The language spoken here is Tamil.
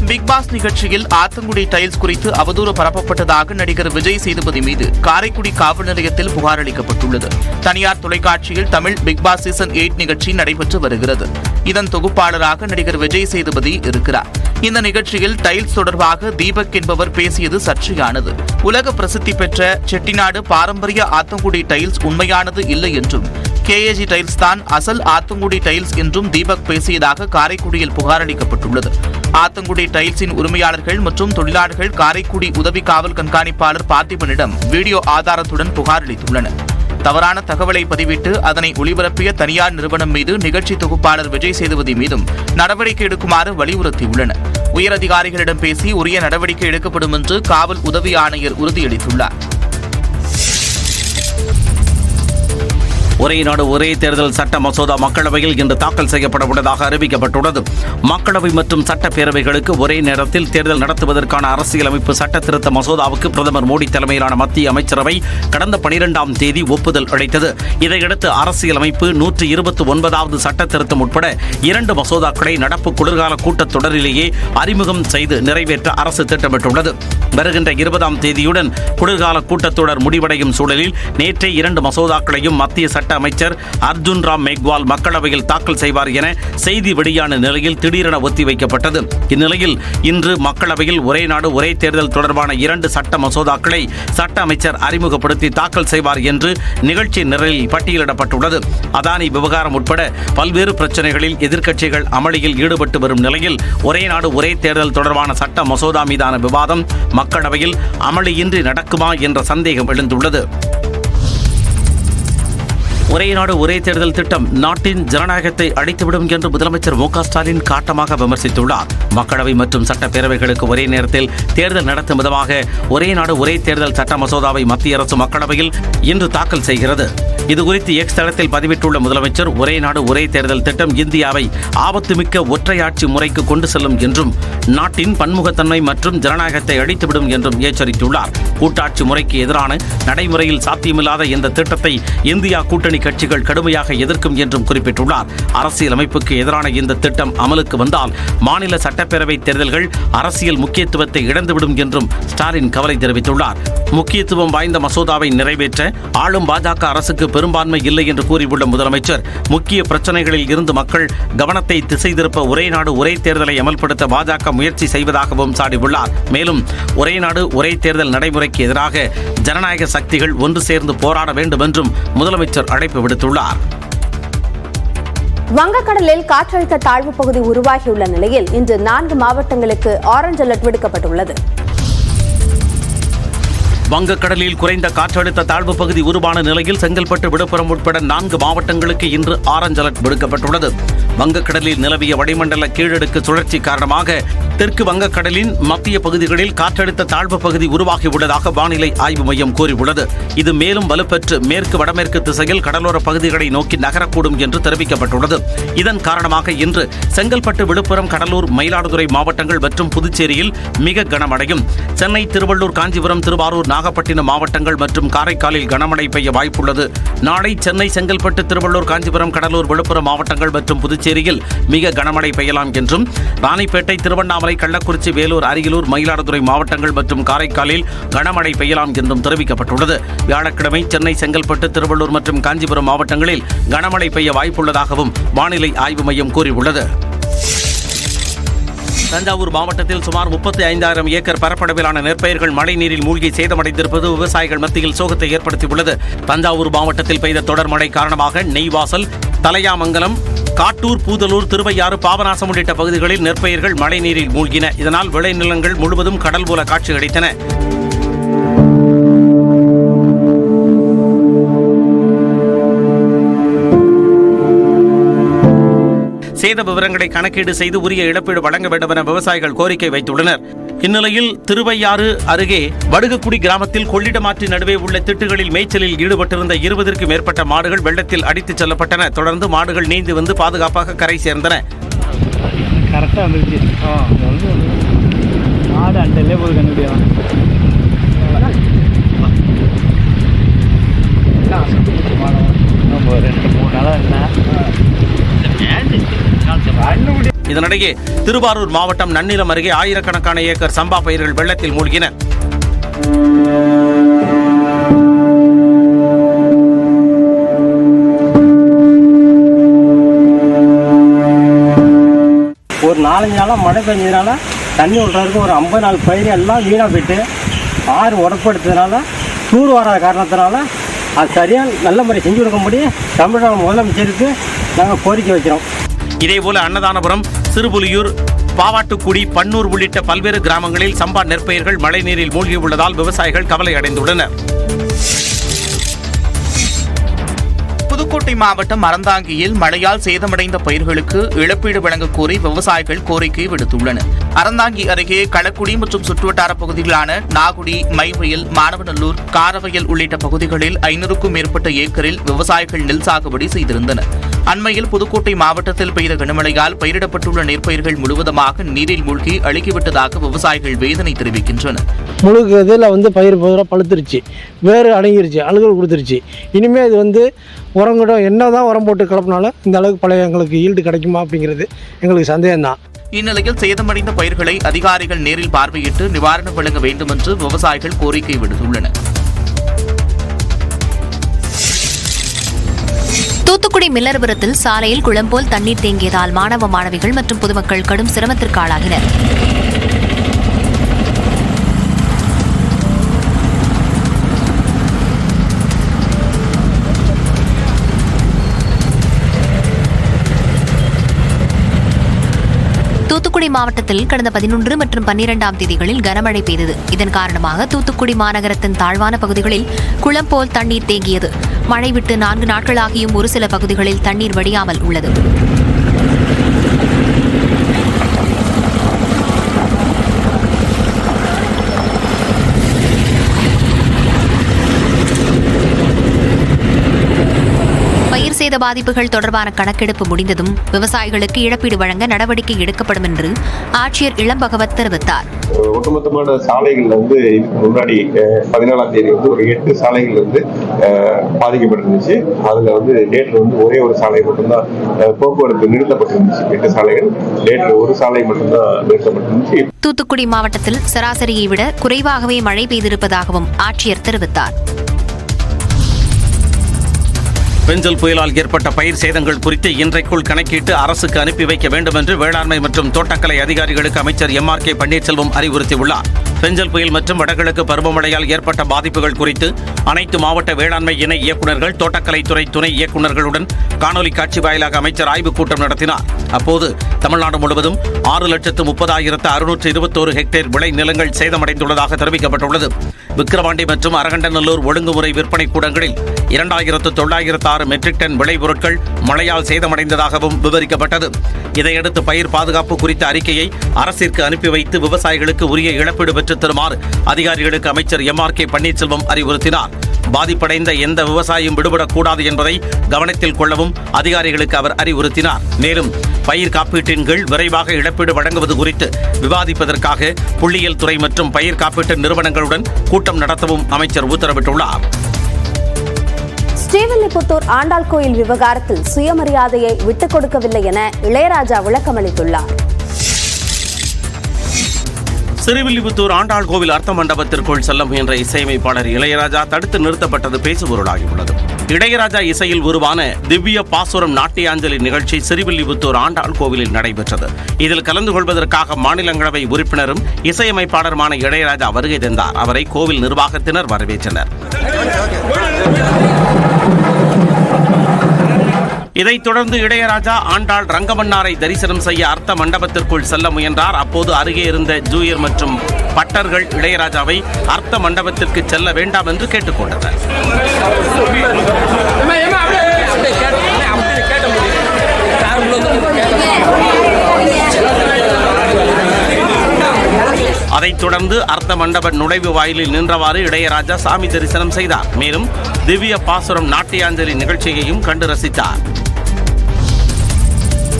பிக் பாஸ் நிகழ்ச்சியில் ஆத்தங்குடி டைல்ஸ் குறித்து அவதூறு பரப்பப்பட்டதாக நடிகர் விஜய் சேதுபதி மீது காரைக்குடி காவல் நிலையத்தில் புகார் அளிக்கப்பட்டுள்ளது. தனியார் தொலைக்காட்சியில் தமிழ் பிக் பாஸ் சீசன் 8 நிகழ்ச்சி நடைபெற்று வருகிறது. இதன் தொகுப்பாளராக நடிகர் விஜய் சேதுபதி இருக்கிறார். இந்த நிகழ்ச்சியில் டைல்ஸ் தொடர்பாக தீபக் என்பவர் பேசியது சர்ச்சையானது. உலக பிரசித்தி பெற்ற செட்டிநாடு பாரம்பரிய ஆத்தங்குடி டைல்ஸ் உண்மையானது இல்லை என்றும் கேஏஜி டைல்ஸ் தான் அசல் ஆத்தங்குடி டைல்ஸ் என்றும் தீபக் பேசியதாக காரைக்குடியில் புகார் அளிக்கப்பட்டுள்ளது. ஆத்தங்குடி டைல்ஸின் உரிமையாளர்கள் மற்றும் தொழிலாளர்கள் காரைக்குடி உதவி காவல் கண்காணிப்பாளர் பார்த்திபனிடம் வீடியோ ஆதாரத்துடன் புகார் அளித்துள்ளனர். தவறான தகவலை பதிவிட்டு அதனை ஒளிபரப்பிய தனியார் நிறுவனம் மீது நிகழ்ச்சி தொகுப்பாளர் விஜய் சேதுபதி மீதும் நடவடிக்கை எடுக்குமாறு வலியுறுத்தியுள்ளனர். உயரதிகாரிகளிடம் பேசி உரிய நடவடிக்கை எடுக்கப்படும் என்று காவல் உதவி ஆணையர் உறுதியளித்துள்ளார். ஒரே நாடு ஒரே தேர்தல் சட்ட மசோதா மக்களவையில் இன்று தாக்கல் செய்யப்பட உள்ளதாக அறிவிக்கப்பட்டுள்ளது. மக்களவை மற்றும் சட்டப்பேரவைகளுக்கு ஒரே நேரத்தில் தேர்தல் நடத்துவதற்கான அரசியலமைப்பு சட்ட திருத்த மசோதாவுக்கு பிரதமர் மோடி தலைமையிலான மத்திய அமைச்சரவை கடந்த 12ஆம் தேதி ஒப்புதல் அளித்தது. இதையடுத்து அரசியலமைப்பு 129வது சட்ட திருத்தம் உட்பட 2 மசோதாக்களை நடப்பு குளிர்கால கூட்டத்தொடரிலேயே அறிமுகம் செய்து நிறைவேற்ற அரசு திட்டமிட்டுள்ளது. வருகின்ற 20ஆம் தேதியுடன் குளிர்கால கூட்டத்தொடர் முடிவடையும் சூழலில் நேற்றே 2 மசோதாக்களையும் மத்திய சட்ட அமைச்சர் அர்ஜுன் ராம் மேக்வால் மக்களவையில் தாக்கல் செய்வார் என செய்தி வெளியான நிலையில் திடீரென ஒத்திவைக்கப்பட்டது. இந்நிலையில் இன்று மக்களவையில் ஒரே நாடு ஒரே தேர்தல் தொடர்பான 2 சட்ட மசோதாக்களை சட்ட அமைச்சர் அறிமுகப்படுத்தி தாக்கல் செய்வார் என்று நிகழ்ச்சி நிரலில் பட்டியலிடப்பட்டுள்ளது. அதானி விவகாரம் உட்பட பல்வேறு பிரச்சனைகளில் எதிர்க்கட்சிகள் அமளியில் ஈடுபட்டு வரும் நிலையில் ஒரே நாடு ஒரே தேர்தல் தொடர்பான சட்ட மசோதா மீதான விவாதம் மக்களவையில் அமளியின்றி நடக்குமா என்ற சந்தேகம் எழுந்துள்ளது. ஒரே நாடு ஒரே தேர்தல் திட்டம் நாட்டின் ஜனநாயகத்தை அழித்துவிடும் என்று முதலமைச்சர் மு க ஸ்டாலின் காட்டமாக விமர்சித்துள்ளார். மக்களவை மற்றும் சட்டப்பேரவைகளுக்கு ஒரே நேரத்தில் தேர்தல் நடத்தும் விதமாக ஒரே நாடு ஒரே தேர்தல் சட்ட மசோதாவை மத்திய அரசு மக்களவையில் இன்று தாக்கல் செய்கிறது. இதுகுறித்து எக்ஸ் தளத்தில் பதிவிட்டுள்ள முதலமைச்சர் ஒரே நாடு ஒரே தேர்தல் திட்டம் இந்தியாவை ஆபத்துமிக்க ஒற்றையாட்சி முறைக்கு கொண்டு செல்லும் என்றும் நாட்டின் பன்முகத்தன்மை மற்றும் ஜனநாயகத்தை அழித்துவிடும் என்றும் எச்சரித்துள்ளார். கூட்டாட்சி முறைக்கு எதிரான நடைமுறையில் சாத்தியமில்லாத இந்த திட்டத்தை இந்தியா கூட்டணி கட்சிகள் கடுமையாக எதிர்க்கும் என்றும் குறிப்பிட்டுள்ளார். அரசியலமைப்புக்கு எதிரான இந்த திட்டம் அமலுக்கு வந்தால் மாநில சட்டப்பேரவை தேர்தல்கள் அரசியல் முக்கியத்துவத்தை இழந்துவிடும் என்றும் ஸ்டாலின் கவலை தெரிவித்துள்ளார். முக்கியத்துவம் வாய்ந்த மசோதாவை நிறைவேற்ற ஆளும் பாஜக அரசுக்கு பெரும்பான்மை இல்லை என்று கூறியுள்ள முதலமைச்சர் முக்கிய பிரச்சனைகளில் இருந்து மக்கள் கவனத்தை திசை திருப்ப ஒரே நாடு ஒரே தேர்தலை அமல்படுத்த பாஜக முயற்சி செய்வதாகவும் சாடியுள்ளார். மேலும் ஒரே நாடு ஒரே தேர்தல் நடைமுறைக்கு எதிராக ஜனநாயக சக்திகள் ஒன்று சேர்ந்து போராட வேண்டும் என்றும் முதலமைச்சர் அழைப்பு விடுத்துள்ளார். வங்கக்கடலில் காற்றழுத்த தாழ்வு பகுதி உருவாகியுள்ள நிலையில் இன்று 4 மாவட்டங்களுக்கு ஆரஞ்ச் அலர்ட் விடுக்கப்பட்டுள்ளது. வங்கக்கடலில் குறைந்த காற்றழுத்த தாழ்வு பகுதி உருவான நிலையில் செங்கல்பட்டு, விழுப்புரம் உட்பட 4 மாவட்டங்களுக்கு இன்று ஆரஞ்ச் அலர்ட் விடுக்கப்பட்டுள்ளது. வங்கக்கடலில் நிலவிய வளிமண்டல கீழடுக்கு சுழற்சி காரணமாக தெற்கு வங்கக்கடலின் மத்திய பகுதிகளில் காற்றழுத்த தாழ்வு பகுதி உருவாகியுள்ளதாக வானிலை ஆய்வு மையம் கூறியுள்ளது. இது மேலும் வலுப்பெற்று மேற்கு வடமேற்கு திசையில் கடலோர பகுதிகளை நோக்கி நகரக்கூடும் என்று தெரிவிக்கப்பட்டுள்ளது. இதன் காரணமாக இன்று செங்கல்பட்டு, விழுப்புரம், கடலூர், மயிலாடுதுறை மாவட்டங்கள் மற்றும் புதுச்சேரியில் மிக கனமழையும், சென்னை, திருவள்ளூர், காஞ்சிபுரம், திருவாரூர், நாகப்பட்டினம் மாவட்டங்கள் மற்றும் காரைக்காலில் கனமழை பெய்ய வாய்ப்புள்ளது. நாளை சென்னை, செங்கல்பட்டு, திருவள்ளூர், காஞ்சிபுரம், கடலூர், விழுப்புரம் மாவட்டங்கள் மற்றும் புதுச்சேரியில் மிக கனமழை பெய்யலாம் என்றும், ராணிப்பேட்டை, திருவண்ணாமலை, கள்ளக்குறிச்சி, வேலூர், அரியலூர், மயிலாடுதுறை மாவட்டங்கள் மற்றும் காரைக்காலில் கனமழை பெய்யலாம் என்றும் தெரிவிக்கப்பட்டுள்ளது. வியாழக்கிழமை சென்னை, செங்கல்பட்டு, திருவள்ளூர் மற்றும் காஞ்சிபுரம் மாவட்டங்களில் கனமழை பெய்ய வாய்ப்புள்ளதாகவும் வானிலை ஆய்வு மையம் கூறியுள்ளது. தஞ்சாவூர் மாவட்டத்தில் சுமார் 35,000 ஏக்கர் பரப்பளவிலான நெற்பயிர்கள் மழைநீரில் மூழ்கி சேதமடைந்திருப்பது விவசாயிகள் மத்தியில் சோகத்தை ஏற்படுத்தியுள்ளது. தஞ்சாவூர் மாவட்டத்தில் பெய்த தொடர் மழை காரணமாக நெய்வாசல், தலையாமங்கலம், காட்டூர், பூதலூர், திருவையாறு, பாபநாசம் உள்ளிட்ட பகுதிகளில் நெற்பயிர்கள் மழைநீரில் மூழ்கின. இதனால் விளைநிலங்கள் முழுவதும் கடல் போல காட்சியளித்தன. சேத விவரங்களை கணக்கீடு செய்து உரிய இழப்பீடு வழங்க வேண்டும் என விவசாயிகள் கோரிக்கை வைத்துள்ளனர். இந்நிலையில் திருவையாறு அருகே வடுகக்குடி கிராமத்தில் கொள்ளிடமாற்று நடுவே உள்ள திட்டுகளில் மேய்ச்சலில் ஈடுபட்டிருந்த 20க்கும் மேற்பட்ட மாடுகள் வெள்ளத்தில் அடித்துச் செல்லப்பட்டன. தொடர்ந்து மாடுகள் நீந்தி வந்து பாதுகாப்பாக கரை சேர்ந்தன. இதனிடையே திருவாரூர் மாவட்டம் நன்னிலம் அருகே ஆயிரக்கணக்கான ஏக்கர் சம்பா பயிர்கள் வெள்ளத்தில் மூழ்கின. ஒரு 4-5 நாளாக மழை பெஞ்சதுனால தண்ணி விட்றதுக்கு ஒரு 50 நாள் பயிர் எல்லாம் வீணாக போயிட்டு ஆறு உடப்படுத்ததுனால தூர் வராத காரணத்தினால அது சரியாக நல்ல முறை செஞ்சு கொடுக்கும்படி தமிழக முதலமைச்சருக்கு நாங்கள் கோரிக்கை வைக்கிறோம். இதேபோல அன்னதானபுரம், சிறுபுலியூர், பாவாட்டுக்குடி, பன்னூர் உள்ளிட்ட பல்வேறு கிராமங்களில் சம்பா நெற்பயிர்கள் மழைநீரில் மூழ்கியுள்ளதால் விவசாயிகள் கவலை அடைந்துள்ளனர். புதுக்கோட்டை மாவட்டம் அறந்தாங்கியில் மழையால் சேதமடைந்த பயிர்களுக்கு இழப்பீடு வழங்கக் கோரி விவசாயிகள் கோரிக்கை விடுத்துள்ளனர். அறந்தாங்கி அருகே களக்குடி மற்றும் சுற்றுவட்டார பகுதிகளான நாகுடி, மைவயல், மானவநல்லூர், காரவயல் உள்ளிட்ட பகுதிகளில் 500க்கும் மேற்பட்ட ஏக்கரில் விவசாயிகள் நெல் சாகுபடி செய்திருந்தனர். அண்மையில் புதுக்கோட்டை மாவட்டத்தில் பெய்த கனமழையால் பயிரிடப்பட்டுள்ள நெற்பயிர்கள் முழுவதுமாக நீரில் மூழ்கி அழுகிவிட்டதாக விவசாயிகள் வேதனை தெரிவிக்கின்றனர். முழுக்க இதில் பயிர் பழுத்துருச்சு, வேறு அடங்கிருச்சு, அழுகல் கொடுத்துருச்சு. இனிமேல் இது உரங்கிடும் என்னதான் உரம் போட்டு கிளப்பினாலும் இந்த அளவுக்கு பழைய எங்களுக்கு ஈல்டு கிடைக்குமா அப்படிங்கிறது எங்களுக்கு சந்தேகம்தான். இந்நிலையில் சேதமடைந்த பயிர்களை அதிகாரிகள் நேரில் பார்வையிட்டு நிவாரணம் வழங்க வேண்டும் என்று விவசாயிகள் கோரிக்கை விடுத்துள்ளனர். தூத்துக்குடி மில்லர்புரத்தில் சாலையில் குளம் போல் தண்ணீர் தேங்கியதால் மாணவ மாணவிகள் மற்றும் பொதுமக்கள் கடும் சிரமத்திற்கு ஆளாகினர். தூத்துக்குடி மாவட்டத்தில் கடந்த 11 மற்றும் 12ஆம் தேதிகளில் கனமழை பெய்தது. இதன் காரணமாக தூத்துக்குடி மாநகரத்தின் தாழ்வான பகுதிகளில் குளம் போல் தண்ணீர் தேங்கியது. மழை விட்டு 4 நாட்களாகியும் ஒரு சில பகுதிகளில் தண்ணீர் வடியாமல் உள்ளது. பயிர் சேத பாதிப்புகள் தொடர்பான கணக்கெடுப்பு முடிந்ததும் விவசாயிகளுக்கு இழப்பீடு வழங்க நடவடிக்கை எடுக்கப்படும் என்று ஆட்சியர் இளம்பகவத் தெரிவித்தார். ஒட்டுமொத்தமான சாலைகள்ல இதுக்கு முன்னாடி 14ஆம் தேதி ஒரு 8 சாலைகள் பாதிக்கப்பட்டிருந்துச்சு. அதுல நேற்று ஒரே ஒரு சாலை மட்டும்தான் போக்குவரத்து நிறுத்தப்பட்டிருந்துச்சு. 8 சாலைகள், நேற்று ஒரு சாலை மட்டும்தான் நிறுத்தப்பட்டிருந்துச்சு. தூத்துக்குடி மாவட்டத்தில் சராசரியை விட குறைவாகவே மழை பெய்திருப்பதாகவும் ஆட்சியர் தெரிவித்தார். பெஞ்சல் புயலால் ஏற்பட்ட பயிர் சேதங்கள் குறித்து இன்றைக்குள் கணக்கிட்டு அரசுக்கு அனுப்பி வைக்க வேண்டும் என்று வேளாண்மை மற்றும் தோட்டக்கலை அதிகாரிகளுக்கு அமைச்சர் MRK பன்னீர்செல்வம் அறிவுறுத்தியுள்ளார். பெஞ்சல் புயல் மற்றும் வடகிழக்கு பருவமழையால் ஏற்பட்ட பாதிப்புகள் குறித்து அனைத்து மாவட்ட வேளாண்மை இணை இயக்குநர்கள், தோட்டக்கலைத்துறை துணை இயக்குநர்களுடன் காணொலி காட்சி வாயிலாக அமைச்சர் ஆய்வுக் கூட்டம் நடத்தினார். அப்போது தமிழ்நாடு முழுவதும் 6,30,621 ஹெக்டேர் விளை நிலங்கள் சேதமடைந்துள்ளதாக தெரிவிக்கப்பட்டுள்ளது. விக்கிரவாண்டி மற்றும் அரகண்டநல்லூர் ஒழுங்குமுறை விற்பனை கூடங்களில் 2,906 மெட்ரிக் டன் விளைபொருட்கள் மழையால் சேதமடைந்ததாகவும் விவரிக்கப்பட்டது. இதையடுத்து பயிர் பாதுகாப்பு குறித்த அறிக்கையை அரசிற்கு அனுப்பி வைத்து விவசாயிகளுக்கு உரிய இழப்பீடு பெற்றுத் தருமாறு அதிகாரிகளுக்கு அமைச்சர் MRK பன்னீர்செல்வம் அறிவுறுத்தினார். பாதிப்படைந்த எந்த விவசாயியும் விடுபடக்கூடாது என்பதை கவனத்தில் கொள்ளவும் அதிகாரிகளுக்கு அவர் அறிவுறுத்தினார். மேலும் பயிர் காப்பீட்டின் கீழ் விரைவாக இழப்பீடு வழங்குவது குறித்து விவாதிப்பதற்காக புள்ளியியல் துறை மற்றும் பயிர் காப்பீட்டு நிறுவனங்களுடன் கூட்டம் நடத்தவும் அமைச்சர் உத்தரவிட்டுள்ளார். ஸ்ரீவில்லிபுத்தூர் ஆண்டாள் கோயில் விவகாரத்தில் சுயமரியாதையை விட்டுக் கொடுக்கவில்லை என இளையராஜா விளக்கமளித்துள்ளார். ஸ்ரீவில்லிபுத்தூர் ஆண்டாள் கோவில் அர்த்த மண்டபத்திற்குள் செல்ல முயன்ற இசையமைப்பாளர் இளையராஜா தடுத்து நிறுத்தப்பட்டது பேசுபொருளாகியுள்ளது. இளையராஜா இசையில் உருவான திவ்ய பாசுரம் நாட்டியாஞ்சலி நிகழ்ச்சி ஸ்ரீவில்லிபுத்தூர் ஆண்டாள் கோவிலில் நடைபெற்றது. இதில் கலந்து கொள்வதற்காக மாநிலங்களவை உறுப்பினரும் இசையமைப்பாளருமான இளையராஜா வருகை தந்தார். அவரை கோவில் நிர்வாகத்தினர் வரவேற்றனர். இதைத் தொடர்ந்து இளையராஜா ஆண்டாள் ரங்கமன்னாரை தரிசனம் செய்ய அர்த்த மண்டபத்திற்குள் செல்ல முயன்றார். அப்போது அருகே இருந்த ஜூயர் மற்றும் பட்டர்கள் இளையராஜாவை அர்த்த மண்டபத்திற்கு செல்ல வேண்டாம் என்று கேட்டுக்கொண்டனர். அதைத் தொடர்ந்து அர்த்த மண்டப நுழைவு வாயிலில் நின்றவாறு இளையராஜா சாமி தரிசனம் செய்தார். மேலும் திவ்ய பாசுரம் நாட்டியாஞ்சலி நிகழ்ச்சியையும் கண்டு ரசித்தார்.